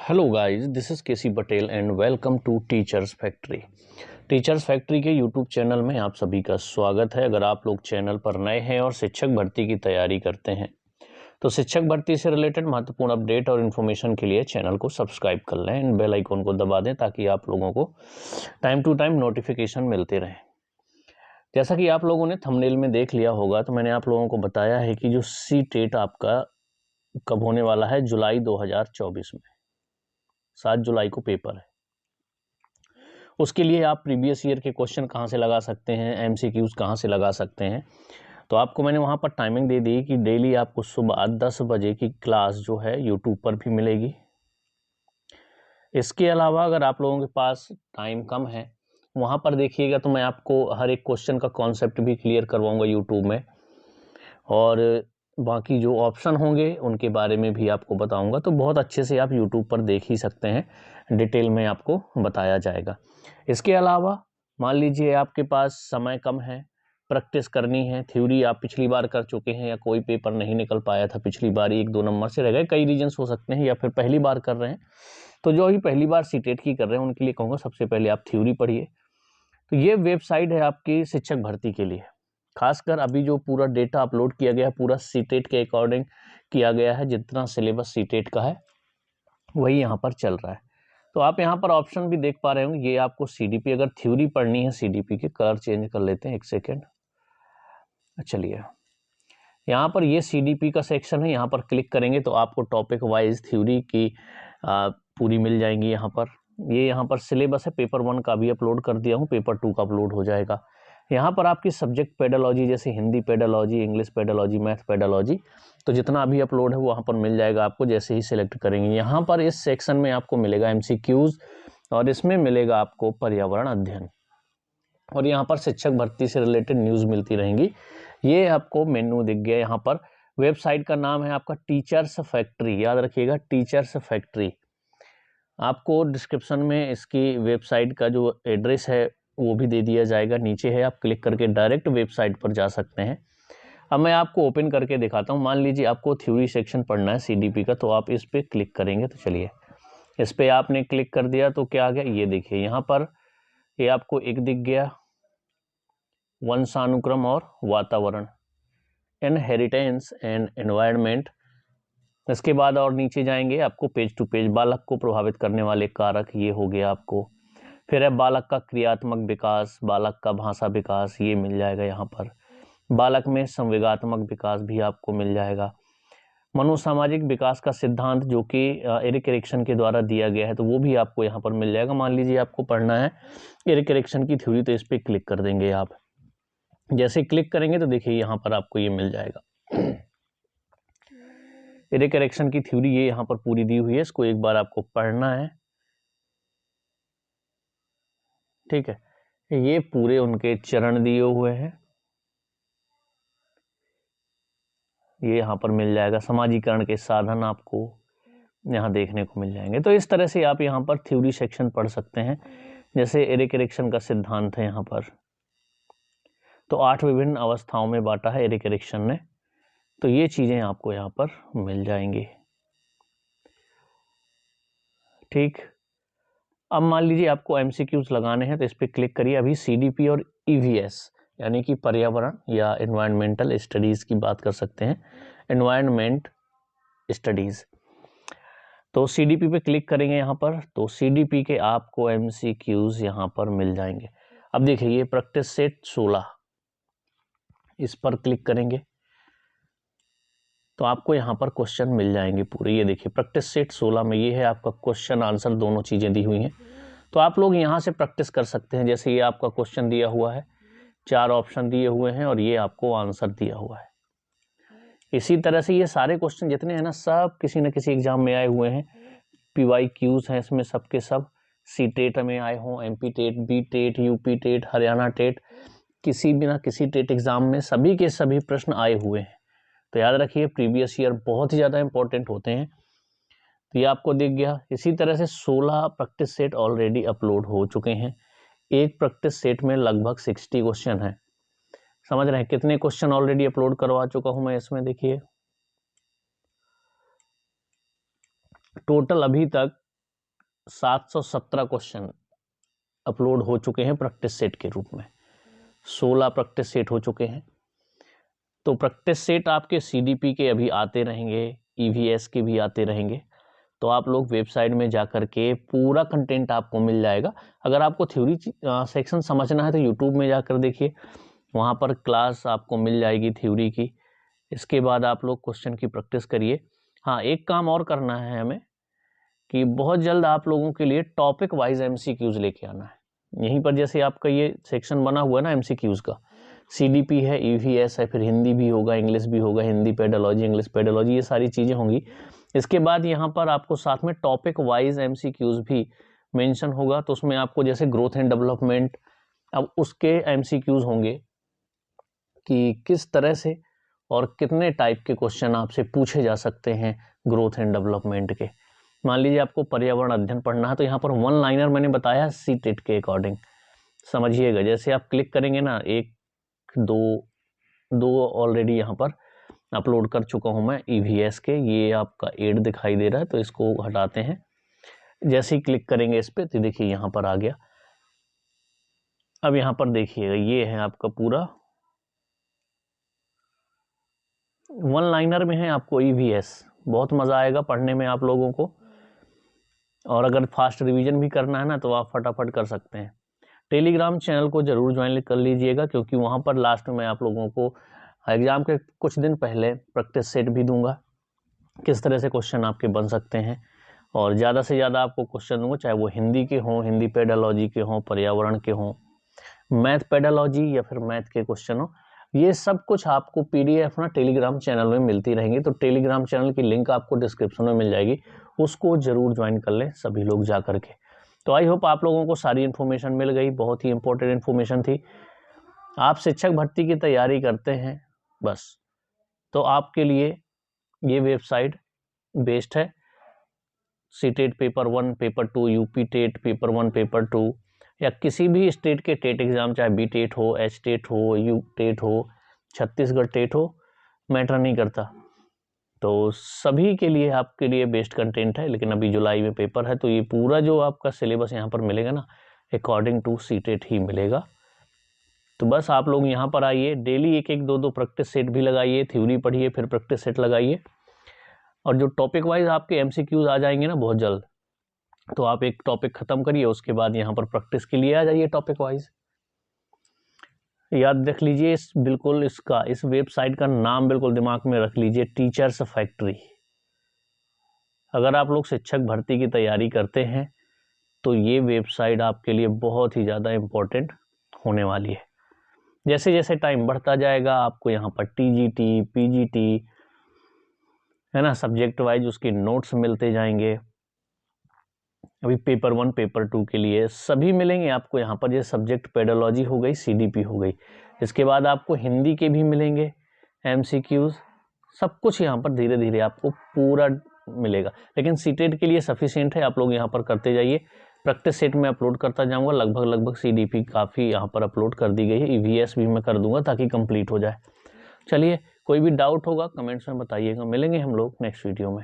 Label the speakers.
Speaker 1: Hello guys, this is KC Patel and welcome to teachers factory. Teachers factory के YouTube channel में आप सभी का स्वागत है। अगर आप लोग चैनल पर नए हैं और शिक्षक भर्ती की तैयारी करते हैं तो शिक्षक भर्ती से रिलेटेड महत्वपूर्ण अपडेट और इन्फॉर्मेशन के लिए चैनल को सब्सक्राइब कर लें एंड बेल आइकॉन को दबा दें ताकि आप लोगों को टाइम टू टाइम नोटिफिकेशन मिलते रहें। जैसा कि आप लोगों ने थंबनेल में देख लिया होगा तो मैंने आप लोगों को बताया है कि जो सी टेट आपका कब होने वाला है, जुलाई 2024 में 7 जुलाई को पेपर है। उसके लिए आप प्रीवियस ईयर के क्वेश्चन कहाँ से लगा सकते हैं, एमसीक्यूज कहाँ से लगा सकते हैं, तो आपको मैंने वहाँ पर टाइमिंग दे दी कि डेली आपको सुबह 10 बजे की क्लास जो है यूट्यूब पर भी मिलेगी। इसके अलावा अगर आप लोगों के पास टाइम कम है, वहाँ पर देखिएगा तो मैं आपको हर एक क्वेश्चन का कॉन्सेप्ट भी क्लियर करवाऊँगा यूट्यूब में, और बाकी जो ऑप्शन होंगे उनके बारे में भी आपको बताऊंगा। तो बहुत अच्छे से आप यूट्यूब पर देख ही सकते हैं, डिटेल में आपको बताया जाएगा। इसके अलावा मान लीजिए आपके पास समय कम है, प्रैक्टिस करनी है, थ्योरी आप पिछली बार कर चुके हैं या कोई पेपर नहीं निकल पाया था पिछली बार, 1-2 नंबर से रह गए, कई रीजन्स हो सकते हैं, या फिर पहली बार कर रहे हैं, तो जो अभी पहली बार सीटेट की कर रहे हैं उनके लिए कहूँगा सबसे पहले आप थ्योरी पढ़िए। तो ये वेबसाइट है आपकी शिक्षक भर्ती के लिए। खासकर अभी जो पूरा डेटा अपलोड किया गया है पूरा सीटेट के अकॉर्डिंग किया गया है, जितना सिलेबस सीटेट का है वही यहाँ पर चल रहा है। तो आप यहाँ पर ऑप्शन भी देख पा रहे होंगे, ये आपको सीडीपी अगर थ्योरी पढ़नी है, सीडीपी के कलर चेंज कर लेते हैं, एक सेकेंड। चलिए, यहाँ पर ये सीडीपी का सेक्शन है, यहाँ पर क्लिक करेंगे तो आपको टॉपिक वाइज थ्योरी की पूरी मिल जाएंगी। यहाँ पर सिलेबस है, पेपर 1 का भी अपलोड कर दिया हूँ, पेपर 2 का अपलोड हो जाएगा। यहाँ पर आपकी सब्जेक्ट पेडोलॉजी जैसे Hindi pedology, English pedology, math pedology, तो जितना अभी अपलोड है वो वहाँ पर मिल जाएगा आपको जैसे ही सिलेक्ट करेंगे। यहाँ पर इस सेक्शन में आपको मिलेगा एमसीक्यूज और इसमें मिलेगा आपको पर्यावरण अध्ययन, और यहाँ पर शिक्षक भर्ती से रिलेटेड न्यूज़ मिलती रहेंगी। ये आपको मेन्यू दिख गया। यहाँ पर वेबसाइट का नाम है आपका टीचर्स फैक्ट्री, याद रखिएगा टीचर्स फैक्ट्री। आपको डिस्क्रिप्शन में इसकी वेबसाइट का जो एड्रेस है वो भी दे दिया जाएगा, नीचे है, आप क्लिक करके डायरेक्ट वेबसाइट पर जा सकते हैं। अब मैं आपको ओपन करके दिखाता हूँ। मान लीजिए आपको थ्योरी सेक्शन पढ़ना है सीडीपी का, तो आप इस पर क्लिक करेंगे। तो चलिए, इस पर आपने क्लिक कर दिया तो क्या आ गया, ये देखिए यहाँ पर ये आपको एक दिख गया, वंशानुक्रम और वातावरण, इनहेरिटेंस एंड एनवायरनमेंट। इसके बाद और नीचे जाएंगे, आपको पेज टू पेज बालक को प्रभावित करने वाले कारक, ये हो गया आपको। फिर है बालक का क्रियात्मक विकास, बालक का भाषा विकास, ये मिल जाएगा यहाँ पर। बालक में संवेगात्मक विकास भी आपको मिल जाएगा। मनोसामाजिक विकास का सिद्धांत जो कि एरिक एरिक्सन के द्वारा दिया गया है, तो वो भी आपको यहाँ पर मिल जाएगा। मान लीजिए आपको पढ़ना है एरिक एरिक्सन की थ्योरी, तो इस पर क्लिक कर देंगे आप। जैसे क्लिक करेंगे तो देखिए यहाँ पर आपको ये मिल जाएगा एरिक एरिक्सन की थ्योरी, ये यहाँ पर पूरी दी हुई है, इसको एक बार आपको पढ़ना है, ठीक है। ये पूरे उनके चरण दिए हुए हैं, ये यहाँ पर मिल जाएगा। समाजीकरण के साधन आपको यहाँ देखने को मिल जाएंगे। तो इस तरह से आप यहाँ पर थ्योरी सेक्शन पढ़ सकते हैं। जैसे एरिक एरिक्सन का सिद्धांत है यहाँ पर, तो 8 विभिन्न अवस्थाओं में बांटा है एरिक एरिक्सन ने, तो ये चीजें आपको यहाँ पर मिल जाएंगी, ठीक। अब मान लीजिए आपको एमसीक्यूज लगाने हैं, तो इस पर क्लिक करिए। अभी सीडीपी और ईवीएस यानी कि पर्यावरण या एनवायरमेंटल स्टडीज की बात कर सकते हैं, एनवायरमेंट स्टडीज। तो सीडीपी पे क्लिक करेंगे यहाँ पर, तो सीडीपी के आपको एमसीक्यूज यहाँ पर मिल जाएंगे। अब देखिए ये प्रैक्टिस सेट 16, इस पर क्लिक करेंगे तो आपको यहाँ पर क्वेश्चन मिल जाएंगे पूरे। ये देखिए प्रैक्टिस सेट 16 में ये है आपका क्वेश्चन आंसर, दोनों चीज़ें दी हुई हैं। तो आप लोग यहाँ से प्रैक्टिस कर सकते हैं। जैसे ये आपका क्वेश्चन दिया हुआ है, 4 ऑप्शन दिए हुए हैं और ये आपको आंसर दिया हुआ है। इसी तरह से ये सारे क्वेश्चन जितने हैं ना, सब किसी न किसी एग्जाम में आए हुए हैं। PYQs हैं इसमें सबके सब, सी टेट में आए हों, MP TET, B TET, UP TET, Haryana TET, किसी भी ना किसी टेट एग्जाम में सभी के सभी प्रश्न आए हुए हैं। तो याद रखिए प्रीवियस ईयर बहुत ही ज़्यादा इंपॉर्टेंट होते हैं। तो ये आपको दिख गया। इसी तरह से 16 प्रैक्टिस सेट ऑलरेडी अपलोड हो चुके हैं। एक प्रैक्टिस सेट में लगभग 60 क्वेश्चन है। समझ रहे हैं कितने क्वेश्चन ऑलरेडी अपलोड करवा चुका हूं मैं इसमें, देखिए टोटल अभी तक 717 क्वेश्चन अपलोड हो चुके हैं प्रैक्टिस सेट के रूप में, 16 प्रैक्टिस सेट हो चुके हैं। तो प्रैक्टिस सेट आपके CDP के अभी आते रहेंगे, EVS के भी आते रहेंगे। तो आप लोग वेबसाइट में जा कर के पूरा कंटेंट आपको मिल जाएगा। अगर आपको थ्योरी सेक्शन समझना है तो यूट्यूब में जाकर देखिए, वहाँ पर क्लास आपको मिल जाएगी थ्योरी की। इसके बाद आप लोग क्वेश्चन की प्रैक्टिस करिए। हाँ, एक काम और करना है हमें कि बहुत जल्द आप लोगों के लिए टॉपिक वाइज MCQs लेके आना है। यहीं पर जैसे आपका ये सेक्शन बना हुआ है ना MCQs का, CDP है, EVS है, फिर हिंदी भी होगा, इंग्लिश भी होगा, हिंदी पेडोलॉजी, इंग्लिश पेडोलॉजी, ये सारी चीज़ें होंगी। इसके बाद यहाँ पर आपको साथ में टॉपिक वाइज MCQs भी मेंशन होगा। तो उसमें आपको जैसे ग्रोथ एंड डेवलपमेंट, अब उसके MCQs होंगे कि किस तरह से और कितने टाइप के क्वेश्चन आपसे पूछे जा सकते हैं ग्रोथ एंड डेवलपमेंट के। मान लीजिए आपको पर्यावरण अध्ययन पढ़ना है तो यहाँ पर 1 लाइनर मैंने बताया CTET के अकॉर्डिंग, समझिएगा। जैसे आप क्लिक करेंगे ना, 1 2 ऑलरेडी यहाँ पर अपलोड कर चुका हूँ मैं EVS के। ये आपका एड दिखाई दे रहा है तो इसको हटाते हैं। जैसे ही क्लिक करेंगे इस पर तो देखिए यहाँ पर आ गया। अब यहाँ पर देखिएगा, ये है आपका पूरा 1 लाइनर में है आपको EVS। बहुत मज़ा आएगा पढ़ने में आप लोगों को। और अगर फास्ट रिवीजन भी करना है ना तो आप फटाफट कर सकते हैं। टेलीग्राम चैनल को ज़रूर ज्वाइन कर लीजिएगा, क्योंकि वहाँ पर लास्ट में आप लोगों को एग्ज़ाम के कुछ दिन पहले प्रैक्टिस सेट भी दूंगा, किस तरह से क्वेश्चन आपके बन सकते हैं। और ज़्यादा से ज़्यादा आपको क्वेश्चन दूंगा, चाहे वो हिंदी के हों, हिंदी पेडोलॉजी के हों, पर्यावरण के हों, मैथ पेडोलॉजी या फिर मैथ के क्वेश्चन हो। ये सब कुछ आपको PDF ना टेलीग्राम चैनल में मिलती रहेंगी। तो टेलीग्राम चैनल की लिंक आपको डिस्क्रिप्शन में मिल जाएगी, उसको ज़रूर ज्वाइन कर लें सभी लोग जा करके। तो आई होप आप लोगों को सारी इन्फॉर्मेशन मिल गई। बहुत ही इंपॉर्टेंट इन्फॉर्मेशन थी। आप शिक्षक भर्ती की तैयारी करते हैं बस, तो आपके लिए ये वेबसाइट बेस्ट है। CTET paper 1, paper 2, UP TET paper 1, paper 2, या किसी भी स्टेट के टेट एग्ज़ाम, चाहे BTET हो, HTET हो, UTET हो, छत्तीसगढ़ टेट हो, मैटर नहीं करता। तो सभी के लिए आपके लिए बेस्ट कंटेंट है। लेकिन अभी जुलाई में पेपर है तो ये पूरा जो आपका सिलेबस यहाँ पर मिलेगा ना, अकॉर्डिंग टू CTET ही मिलेगा। तो बस आप लोग यहाँ पर आइए, डेली 1-1, 2-2 प्रैक्टिस सेट भी लगाइए, थ्योरी पढ़िए, फिर प्रैक्टिस सेट लगाइए। और जो टॉपिक वाइज आपके MCQs आ जाएंगे ना बहुत जल्द, तो आप एक टॉपिक ख़त्म करिए, उसके बाद यहाँ पर प्रैक्टिस के लिए आ जाइए टॉपिक वाइज। याद रख लीजिए इस वेबसाइट का नाम बिल्कुल दिमाग में रख लीजिए, टीचर्स फैक्ट्री। अगर आप लोग शिक्षक भर्ती की तैयारी करते हैं तो ये वेबसाइट आपके लिए बहुत ही ज़्यादा इम्पोर्टेंट होने वाली है। जैसे जैसे टाइम बढ़ता जाएगा आपको यहाँ पर TGT, PGT है ना, सब्जेक्ट वाइज उसके नोट्स मिलते जाएंगे। अभी पेपर 1, पेपर 2 के लिए सभी मिलेंगे आपको यहाँ पर। ये सब्जेक्ट पेडोलॉजी हो गई, CDP हो गई। इसके बाद आपको हिंदी के भी मिलेंगे MCQs। सब कुछ यहाँ पर धीरे धीरे आपको पूरा मिलेगा। लेकिन CTET के लिए सफिशिएंट है, आप लोग यहाँ पर करते जाइए। प्रैक्टिस सेट में अपलोड करता जाऊँगा, लगभग CDP काफ़ी यहाँ पर अपलोड कर दी गई है। EVS भी मैं कर दूँगा ताकि कंप्लीट हो जाए। चलिए, कोई भी डाउट होगा कमेंट्स में बताइएगा। मिलेंगे हम लोग नेक्स्ट वीडियो में।